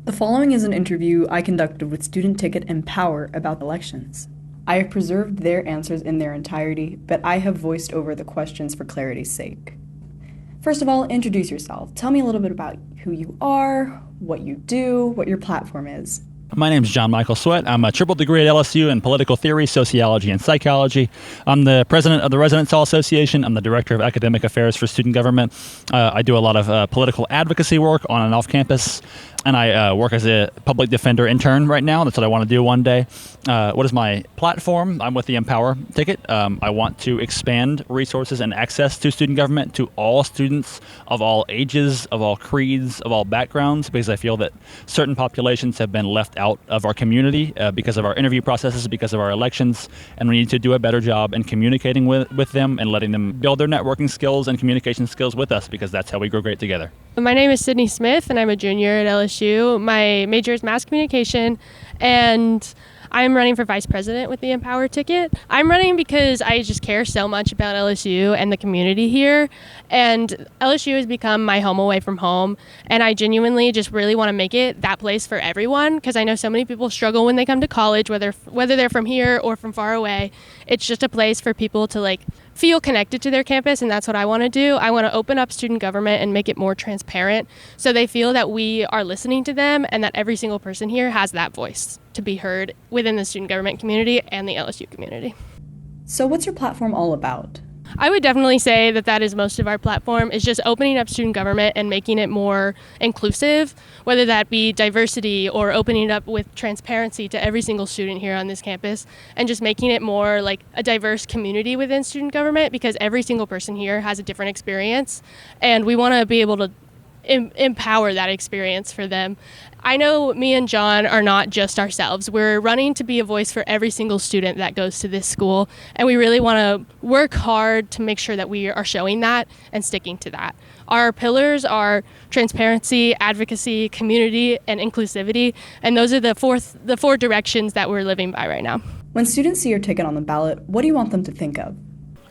The following is an interview I conducted with student ticket Empower about elections. I have preserved their answers in their entirety, but I have voiced over the questions for clarity's sake. First of all, introduce yourself. Tell me a little bit about who you are, what you do, what your platform is. My name is John Michael Sweat. I'm a triple degree at LSU in political theory, sociology, and psychology. I'm the president of the Residence Hall Association. I'm the director of academic affairs for student government. I do a lot of political advocacy work on and off campus, and I work as a public defender intern right now. That's what I want to do one day. What is my platform? I'm with the Empower ticket. I want to expand resources and access to student government to all students of all ages, of all creeds, of all backgrounds, because I feel that certain populations have been left out of our community because of our interview processes, because of our elections, and we need to do a better job in communicating with them and letting them build their networking skills and communication skills with us, because that's how we grow great together. My name is Sydney Smith, and I'm a junior at LSU. My major is mass communication, and I'm running for vice president with the Empower ticket. I'm running because I just care so much about LSU and the community here, and LSU has become my home away from home, and I genuinely just really want to make it that place for everyone, because I know so many people struggle when they come to college, whether they're from here or from far away. It's just a place for people to feel connected to their campus, and that's what I want to do. I want to open up student government and make it more transparent so they feel that we are listening to them and that every single person here has that voice to be heard within the student government community and the LSU community. So what's your platform all about? I would definitely say that is most of our platform, is just opening up student government and making it more inclusive, whether that be diversity or opening it up with transparency to every single student here on this campus, and just making it more like a diverse community within student government, because every single person here has a different experience, and we want to be able to empower that experience for them. I know me and John are not just ourselves. We're running to be a voice for every single student that goes to this school, and we really want to work hard to make sure that we are showing that and sticking to that. Our pillars are transparency, advocacy, community, and inclusivity, and those are the four directions that we're living by right now. When students see your ticket on the ballot, what do you want them to think of?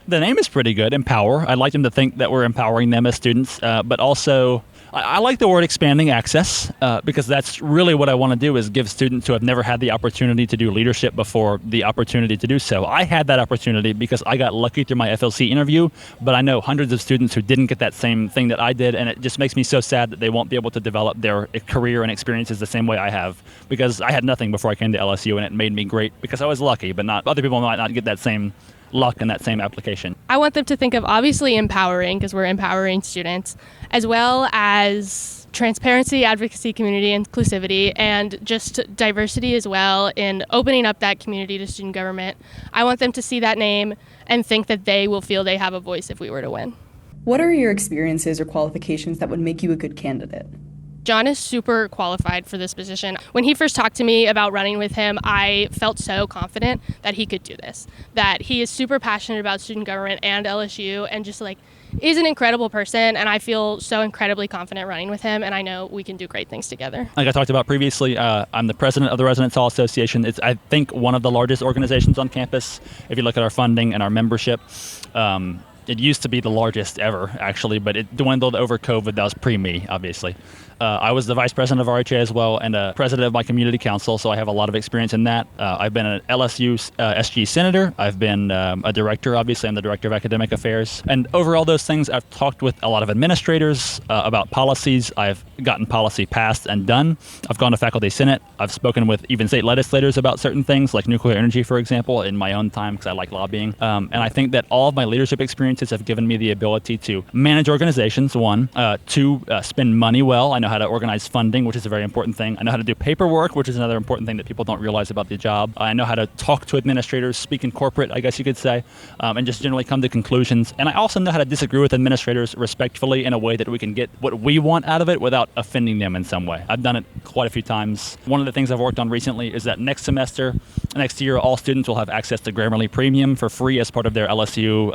The name is pretty good, Empower. I'd like them to think that we're empowering them as students, but also I like the word expanding access, because that's really what I want to do, is give students who have never had the opportunity to do leadership before the opportunity to do so. I had that opportunity because I got lucky through my FLC interview, but I know hundreds of students who didn't get that same thing that I did, and it just makes me so sad that they won't be able to develop their career and experiences the same way I have, because I had nothing before I came to LSU, and it made me great because I was lucky, but not other people might not get that same luck and that same application. I want them to think of obviously empowering, because we're empowering students, as well as transparency, advocacy, community, inclusivity, and just diversity as well in opening up that community to student government. I want them to see that name and think that they will feel they have a voice if we were to win. What are your experiences or qualifications that would make you a good candidate? John is super qualified for this position. When he first talked to me about running with him, I felt so confident that he could do this, that he is super passionate about student government and LSU, and just is an incredible person, and I feel so incredibly confident running with him, and I know we can do great things together. Like I talked about previously, I'm the president of the Residence Hall Association. It's, I think, one of the largest organizations on campus. If you look at our funding and our membership, it used to be the largest ever, actually, but it dwindled over COVID. That was pre-me, obviously. I was the vice president of RHA as well, and president of my community council, so I have a lot of experience in that. I've been an LSU SG senator. I've been a director, obviously. I'm the director of academic affairs. And over all those things, I've talked with a lot of administrators about policies. I've gotten policy passed and done. I've gone to faculty senate. I've spoken with even state legislators about certain things, like nuclear energy, for example, in my own time, because I like lobbying. And I think that all of my leadership experiences have given me the ability to manage organizations, one, two, spend money well. I know how to organize funding, which is a very important thing. I know how to do paperwork, which is another important thing that people don't realize about the job. I know how to talk to administrators, speak in corporate, I guess you could say, and just generally come to conclusions. And I also know how to disagree with administrators respectfully in a way that we can get what we want out of it without offending them in some way. I've done it quite a few times. One of the things I've worked on recently is that next year, all students will have access to Grammarly Premium for free as part of their LSU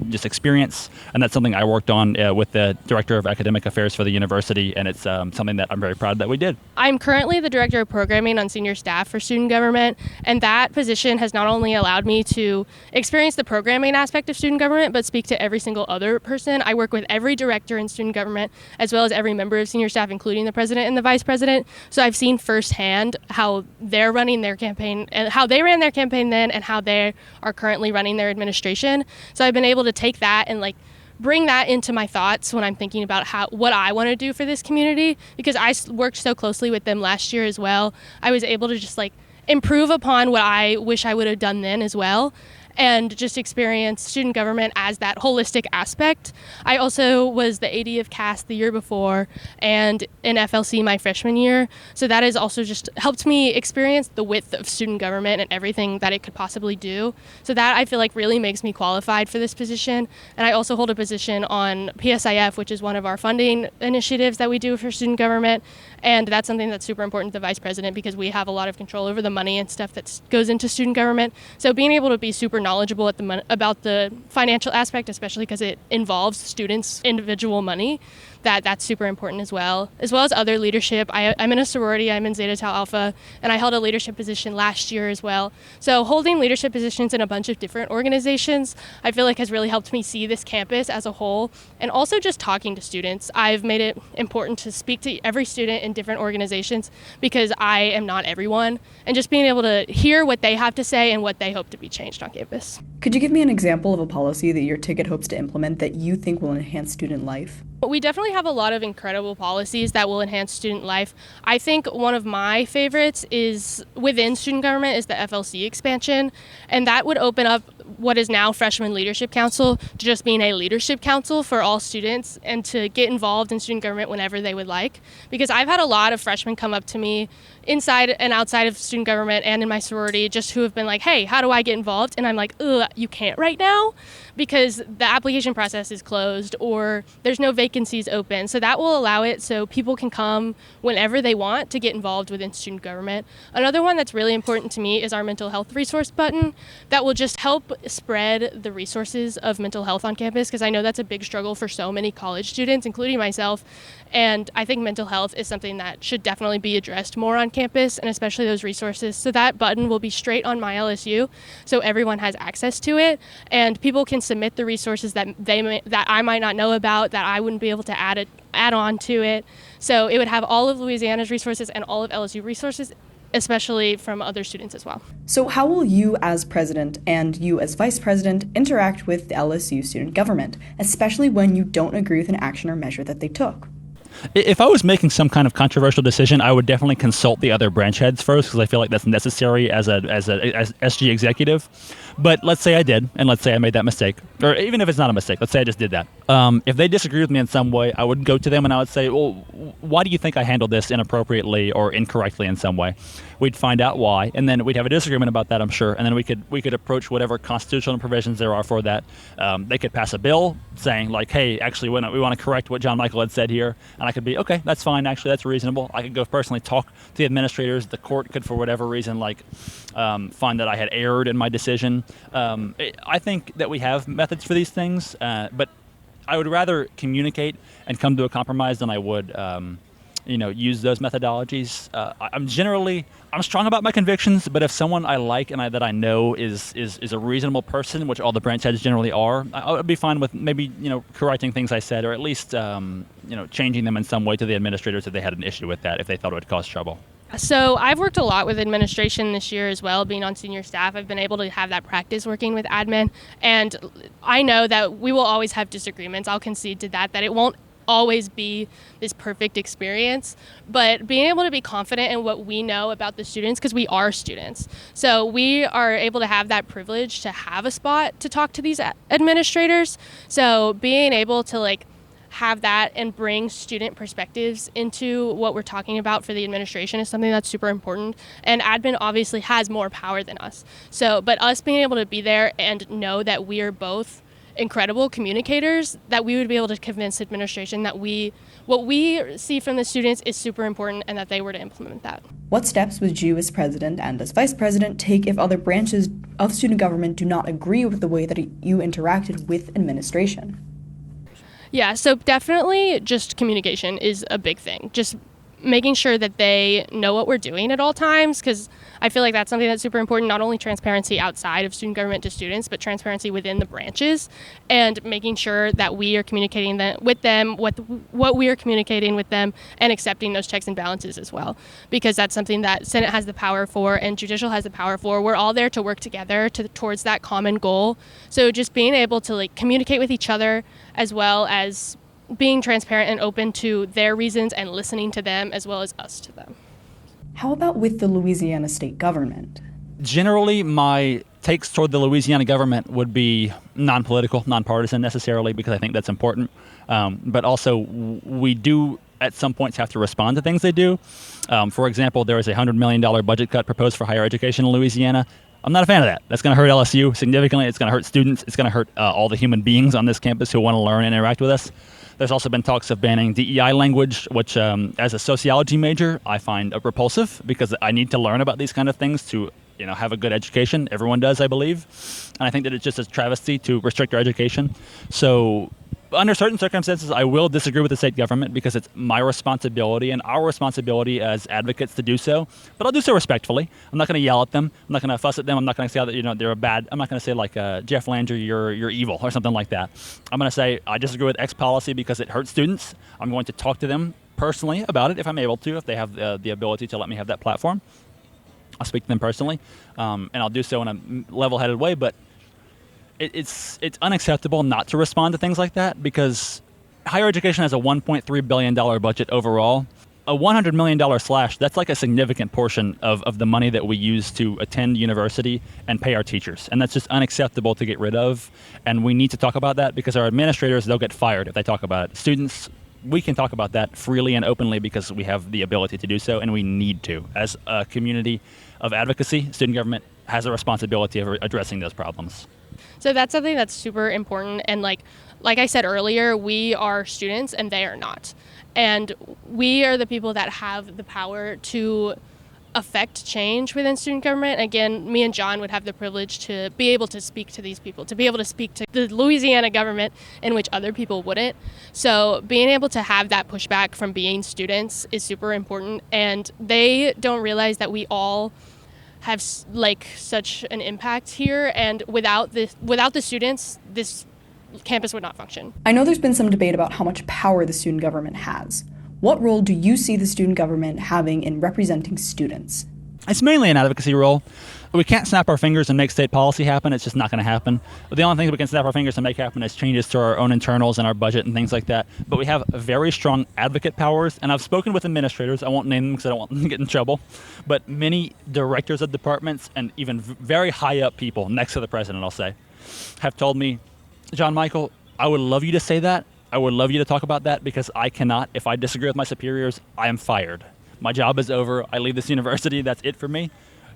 just experience. And that's something I worked on with the director of academic affairs for the university, and it's something that I'm very proud that we did. I'm currently the director of programming on senior staff for student government, and that position has not only allowed me to experience the programming aspect of student government, but speak to every single other person. I work with every director in student government, as well as every member of senior staff, including the president and the vice president. So I've seen firsthand how they're running their campaign, and how they ran their campaign then, and how they are currently running their administration. So I've been able to take that and bring that into my thoughts when I'm thinking about what I want to do for this community, because I worked so closely with them last year as well. I was able to just improve upon what I wish I would have done then as well, and just experience student government as that holistic aspect. I also was the AD of CAST the year before and in FLC my freshman year. So that has also just helped me experience the width of student government and everything that it could possibly do. So that I feel like really makes me qualified for this position. And I also hold a position on PSIF, which is one of our funding initiatives that we do for student government. And that's something that's super important to the vice president, because we have a lot of control over the money and stuff that goes into student government. So being able to be super knowledgeable about the financial aspect, especially because it involves students' individual money, that's super important as well as other leadership. I'm in a sorority, I'm in Zeta Tau Alpha, and I held a leadership position last year as well. So holding leadership positions in a bunch of different organizations, I feel like has really helped me see this campus as a whole, and also just talking to students. I've made it important to speak to every student in different organizations, because I am not everyone, and just being able to hear what they have to say and what they hope to be changed on campus. Could you give me an example of a policy that your ticket hopes to implement that you think will enhance student life? We definitely have a lot of incredible policies that will enhance student life. I think one of my favorites is within student government is the FLC expansion, and that would open up what is now Freshman Leadership Council to just being a leadership council for all students, and to get involved in student government whenever they would like. Because I've had a lot of freshmen come up to me inside and outside of student government and in my sorority just who have been like, hey, how do I get involved? And I'm like, you can't right now, because the application process is closed or there's no vacancies open. So that will allow it so people can come whenever they want to get involved within student government. Another one that's really important to me is our mental health resource button that will just help spread the resources of mental health on campus, because I know that's a big struggle for so many college students, including myself. And I think mental health is something that should definitely be addressed more on campus, and especially those resources. So that button will be straight on my LSU, so everyone has access to it, and people can submit the resources that I might not know about, that I wouldn't be able to add on to it. So it would have all of Louisiana's resources and all of LSU resources, especially from other students as well. So how will you as president and you as vice president interact with the LSU student government, especially when you don't agree with an action or measure that they took? If I was making some kind of controversial decision, I would definitely consult the other branch heads first, because I feel like that's necessary as a SG executive. But let's say I did, and let's say I made that mistake, or even if it's not a mistake, let's say I just did that. If they disagree with me in some way, I would go to them and I would say, well, why do you think I handled this inappropriately or incorrectly in some way? We'd find out why, and then we'd have a disagreement about that, I'm sure, and then we could approach whatever constitutional provisions there are for that. They could pass a bill saying like, hey, actually, we want to correct what John Michael had said here, and I could be, okay, that's fine, actually, that's reasonable. I could go personally talk to the administrators. The court could, for whatever reason, find that I had erred in my decision. I think that we have methods for these things, but I would rather communicate and come to a compromise than I would use those methodologies. I'm strong about my convictions, but if someone I like and that I know is a reasonable person, which all the branch heads generally are, I would be fine with maybe correcting things I said, or at least changing them in some way to the administrators if they had an issue with that, if they thought it would cause trouble. So I've worked a lot with administration this year as well, being on senior staff. I've been able to have that practice working with admin, and I know that we will always have disagreements. I'll concede to that it won't always be this perfect experience, but being able to be confident in what we know about the students, because we are students. So we are able to have that privilege to have a spot to talk to these administrators. So being able to have that and bring student perspectives into what we're talking about for the administration is something that's super important. And admin obviously has more power than us. So, but us being able to be there and know that we are both incredible communicators, that we would be able to convince administration that what we see from the students is super important, and that they were to implement that. What steps would you as president and as vice president take if other branches of student government do not agree with the way that you interacted with administration? Yeah, so definitely just communication is a big thing. Just making sure that they know what we're doing at all times, because I feel like that's something that's super important, not only transparency outside of student government to students, but transparency within the branches, and making sure that we are communicating with them, what we are communicating with them, and accepting those checks and balances as well, because that's something that Senate has the power for and Judicial has the power for. We're all there to work together towards that common goal. So just being able to communicate with each other, as well as being transparent and open to their reasons and listening to them as well as us to them. How about with the Louisiana state government? Generally, my takes toward the Louisiana government would be non-political, non-partisan necessarily, because I think that's important. But also, we do at some points have to respond to things they do. For example, there is a $100 million budget cut proposed for higher education in Louisiana. I'm not a fan of that. That's going to hurt LSU significantly. It's going to hurt students. It's going to hurt all the human beings on this campus who want to learn and interact with us. There's also been talks of banning DEI language, which as a sociology major, I find repulsive because I need to learn about these kind of things to have a good education. Everyone does, I believe. And I think that it's just a travesty to restrict our education. So under certain circumstances, I will disagree with the state government because it's my responsibility and our responsibility as advocates to do so. But I'll do so respectfully. I'm not going to yell at them. I'm not going to fuss at them. I'm not going to say that they're bad. I'm not going to say like Jeff Landry, you're evil or something like that. I'm going to say I disagree with X policy because it hurts students. I'm going to talk to them personally about it if I'm able to, if they have the ability to let me have that platform. I'll speak to them personally, and I'll do so in a level-headed way. But it's unacceptable not to respond to things like that because higher education has a $1.3 billion budget overall. A $100 million slash, that's like a significant portion of the money that we use to attend university and pay our teachers. And that's just unacceptable to get rid of. And we need to talk about that because our administrators, they'll get fired if they talk about it. Students, we can talk about that freely and openly because we have the ability to do so, and we need to. As a community of advocacy, student government has a responsibility of addressing those problems. So that's something that's super important. And like I said earlier, we are students and they are not. And we are the people that have the power to affect change within student government. Again, me and John would have the privilege to be able to speak to these people, to be able to speak to the Louisiana government in which other people wouldn't. So being able to have that pushback from being students is super important. And they don't realize that we all have such an impact here, and without the students, this campus would not function. I know there's been some debate about how much power the student government has. What role do you see the student government having in representing students? It's mainly an advocacy role. We can't snap our fingers and make state policy happen. It's just not going to happen. But the only thing that we can snap our fingers and make happen is changes to our own internals and our budget and things like that. But we have very strong advocate powers. And I've spoken with administrators. I won't name them because I don't want them to get in trouble. But many directors of departments and even very high up people next to the president, I'll say, have told me, John Michael, I would love you to say that. I would love you to talk about that because I cannot. If I disagree with my superiors, I am fired. My job is over. I leave this university. That's it for me.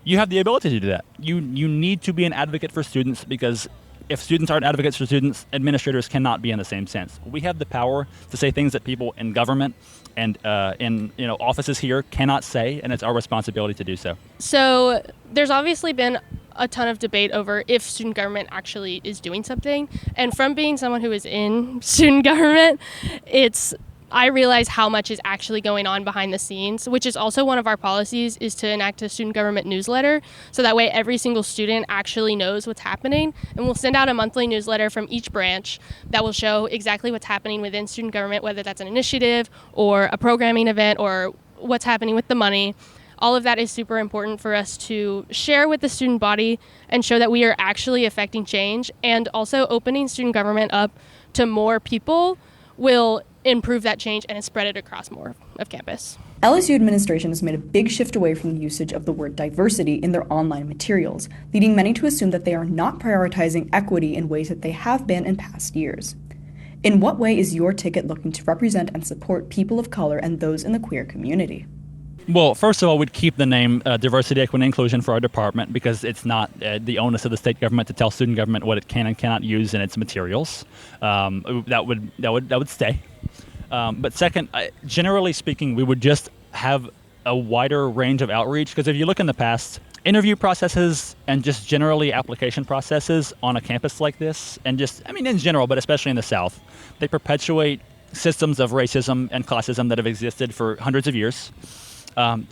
You have the ability to do that. You need to be an advocate for students because if students aren't advocates for students, administrators cannot be in the same sense. We have the power to say things that people in government and in offices here cannot say, and it's our responsibility to do so. So there's obviously been a ton of debate over if student government actually is doing something. And from being someone who is in student government, I realize how much is actually going on behind the scenes, which is also one of our policies, is to enact a student government newsletter. So that way every single student actually knows what's happening. And we'll send out a monthly newsletter from each branch that will show exactly what's happening within student government, whether that's an initiative or a programming event or what's happening with the money. All of that is super important for us to share with the student body and show that we are actually affecting change, and also opening student government up to more people will improve that change and spread it across more of campus. LSU administration has made a big shift away from the usage of the word diversity in their online materials, leading many to assume that they are not prioritizing equity in ways that they have been in past years. In what way is your ticket looking to represent and support people of color and those in the queer community? Well, first of all, we'd keep the name Diversity, Equity, and Inclusion for our department because it's not the onus of the state government to tell student government what it can and cannot use in its materials. That would stay. But second, generally speaking, we would just have a wider range of outreach because if you look in the past, interview processes and just generally application processes on a campus like this, and in general, but especially in the South, they perpetuate systems of racism and classism that have existed for hundreds of years.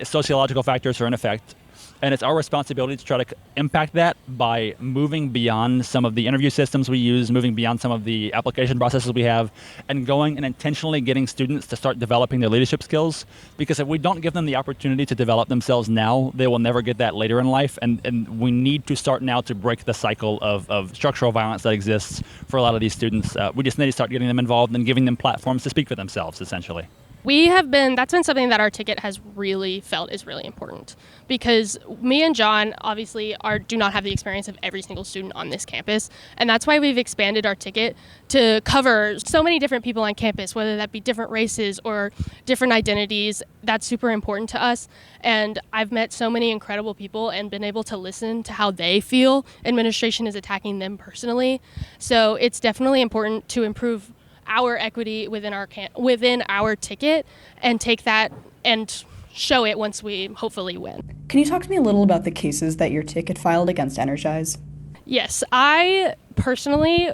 Sociological factors are in effect. And it's our responsibility to try to impact that by moving beyond some of the interview systems we use, moving beyond some of the application processes we have, and going and intentionally getting students to start developing their leadership skills. Because if we don't give them the opportunity to develop themselves now, they will never get that later in life. And we need to start now to break the cycle of structural violence that exists for a lot of these students. We just need to start getting them involved and giving them platforms to speak for themselves, essentially. That's been something that our ticket has really felt is really important, because me and John obviously do not have the experience of every single student on this campus. And that's why we've expanded our ticket to cover so many different people on campus, whether that be different races or different identities. That's super important to us. And I've met so many incredible people and been able to listen to how they feel administration is attacking them personally. So it's definitely important to improve our equity within our ticket and take that and show it once we hopefully win. Can you talk to me a little about the cases that your ticket filed against Energize? Yes, I personally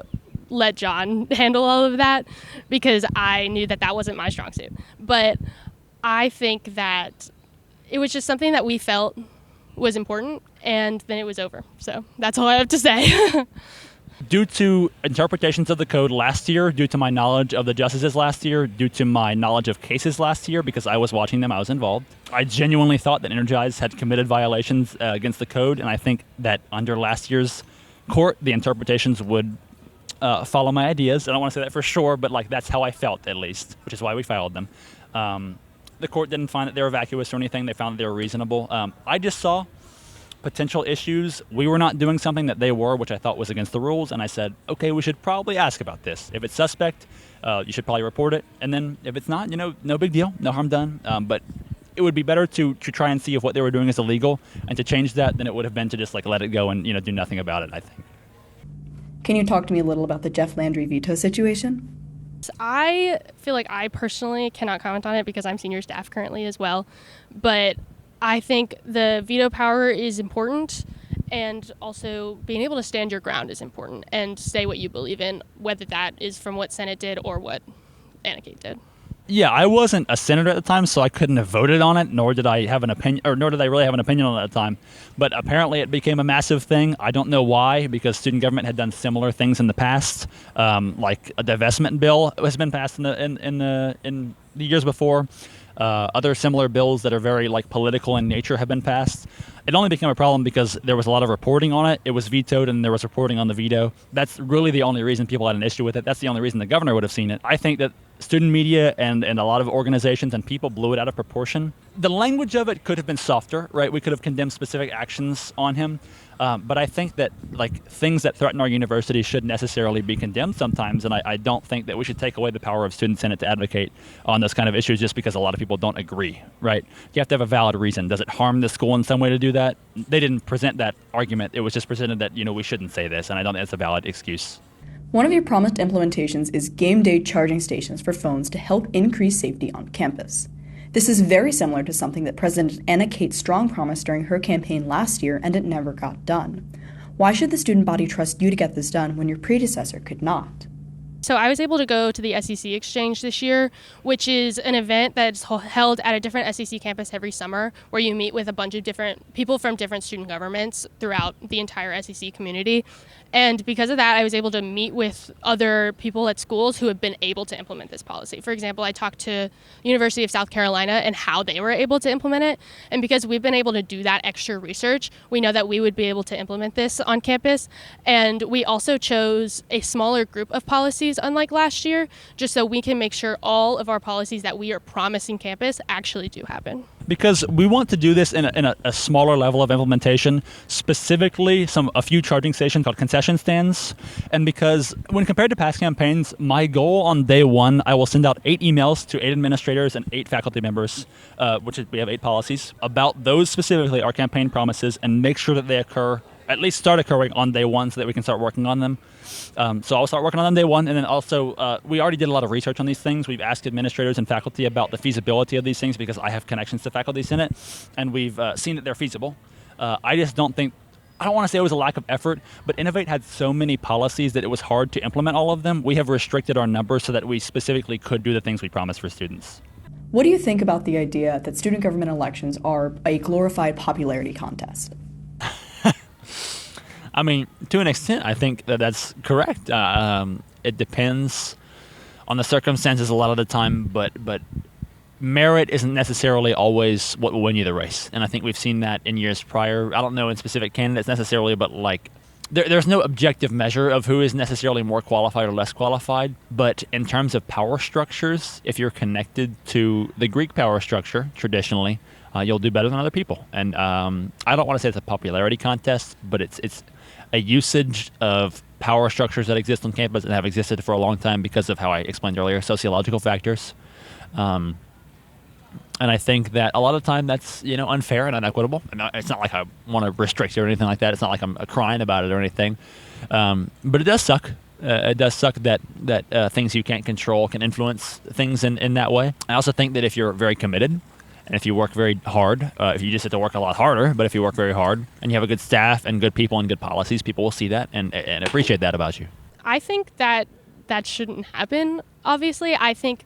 let John handle all of that because I knew that wasn't my strong suit. But I think that it was just something that we felt was important, and then it was over. So that's all I have to say. Due to interpretations of the code last year, due to my knowledge of the justices last year, due to my knowledge of cases last year, because I was watching them, I was involved, I genuinely thought that Energize had committed violations against the code, and I think that under last year's court, the interpretations would follow my ideas. I don't want to say that for sure, but that's how I felt, at least, which is why we filed them. The court didn't find that they were vacuous or anything. They found that they were reasonable. I just saw potential issues. We were not doing something that they were, which I thought was against the rules, and I said, okay, we should probably ask about this. If it's suspect, you should probably report it, and then if it's not, no big deal, no harm done. But it would be better to try and see if what they were doing is illegal and to change that than it would have been to just let it go and do nothing about it, I think. Can you talk to me a little about the Jeff Landry veto situation? I feel like I personally cannot comment on it because I'm senior staff currently as well, but I think the veto power is important, and also being able to stand your ground is important and say what you believe in, whether that is from what Senate did or what Anacate did. Yeah, I wasn't a senator at the time, so I couldn't have voted on it, nor did I have an opinion, or nor did I really have an opinion on it at the time. But apparently it became a massive thing. I don't know why, because student government had done similar things in the past, like a divestment bill has been passed in the years before. Other similar bills that are very political in nature have been passed. It only became a problem because there was a lot of reporting on it. It was vetoed, and there was reporting on the veto. That's really the only reason people had an issue with it. That's the only reason the governor would have seen it. I think that student media and a lot of organizations and people blew it out of proportion. The language of it could have been softer, right? We could have condemned specific actions on him. But I think that things that threaten our university should necessarily be condemned sometimes, and I don't think that we should take away the power of student senate to advocate on those kind of issues just because a lot of people don't agree, right? You have to have a valid reason. Does it harm the school in some way to do that? They didn't present that argument. It was just presented that we shouldn't say this, and I don't think it's a valid excuse. One of your promised implementations is game day charging stations for phones to help increase safety on campus. This is very similar to something that President Anna Kate Strong promised during her campaign last year, and it never got done. Why should the student body trust you to get this done when your predecessor could not? So I was able to go to the SEC Exchange this year, which is an event that's held at a different SEC campus every summer, where you meet with a bunch of different people from different student governments throughout the entire SEC community. And because of that, I was able to meet with other people at schools who have been able to implement this policy. For example, I talked to University of South Carolina and how they were able to implement it. And because we've been able to do that extra research, we know that we would be able to implement this on campus. And we also chose a smaller group of policies, unlike last year, just so we can make sure all of our policies that we are promising campus actually do happen. Because we want to do this in a smaller level of implementation, specifically a few charging stations called concession stands. And because when compared to past campaigns, my goal on day one, I will send out 8 emails to 8 administrators and 8 faculty members, we have 8 policies, about those specifically, our campaign promises, and make sure that they at least start occurring on day one so that we can start working on them. So I'll start working on them day one, and then also we already did a lot of research on these things. We've asked administrators and faculty about the feasibility of these things because I have connections to Faculty Senate, and we've seen that they're feasible. I just don't think, I don't want to say it was a lack of effort, but Innovate had so many policies that it was hard to implement all of them. We have restricted our numbers so that we specifically could do the things we promised for students. What do you think about the idea that student government elections are a glorified popularity contest? I mean, to an extent, I think that that's correct. It depends on the circumstances a lot of the time, but merit isn't necessarily always what will win you the race. And I think we've seen that in years prior. I don't know in specific candidates necessarily, but like there's no objective measure of who is necessarily more qualified or less qualified. But in terms of power structures, if you're connected to the Greek power structure traditionally, you'll do better than other people. And I don't want to say it's a popularity contest, but it's a usage of power structures that exist on campus and have existed for a long time because of how I explained earlier, sociological factors. And I think that a lot of the time that's, unfair and unequitable. And it's not like I want to restrict it or anything like that. It's not like I'm crying about it or anything. But it does suck. It does suck that things you can't control can influence things in that way. I also think that if you're very committed and if you work very hard, if you just have to work a lot harder, but if you work very hard and you have a good staff and good people and good policies, people will see that and appreciate that about you. I think that shouldn't happen, obviously. I think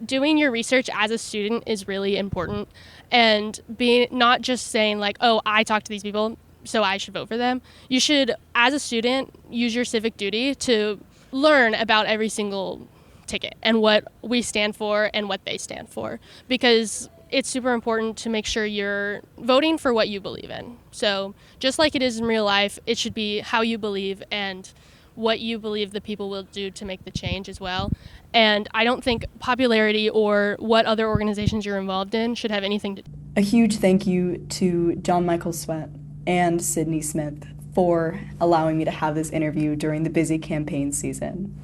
doing your research as a student is really important, and being not just saying like, oh, I talked to these people, so I should vote for them. You should, as a student, use your civic duty to learn about every single ticket and what we stand for and what they stand for, because it's super important to make sure you're voting for what you believe in. So just like it is in real life, it should be how you believe and what you believe the people will do to make the change as well. And I don't think popularity or what other organizations you're involved in should have anything to do. A huge thank you to John Michael Sweat and Sydney Smith for allowing me to have this interview during the busy campaign season.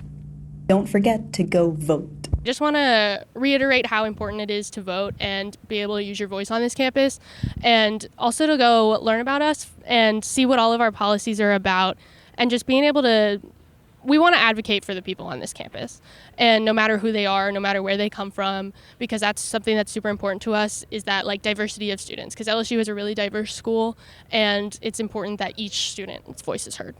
Don't forget to go vote. Just want to reiterate how important it is to vote and be able to use your voice on this campus, and also to go learn about us and see what all of our policies are about, and just being able to, we want to advocate for the people on this campus, and no matter who they are, no matter where they come from, because that's something that's super important to us, is that like diversity of students, because LSU is a really diverse school and it's important that each student's voice is heard.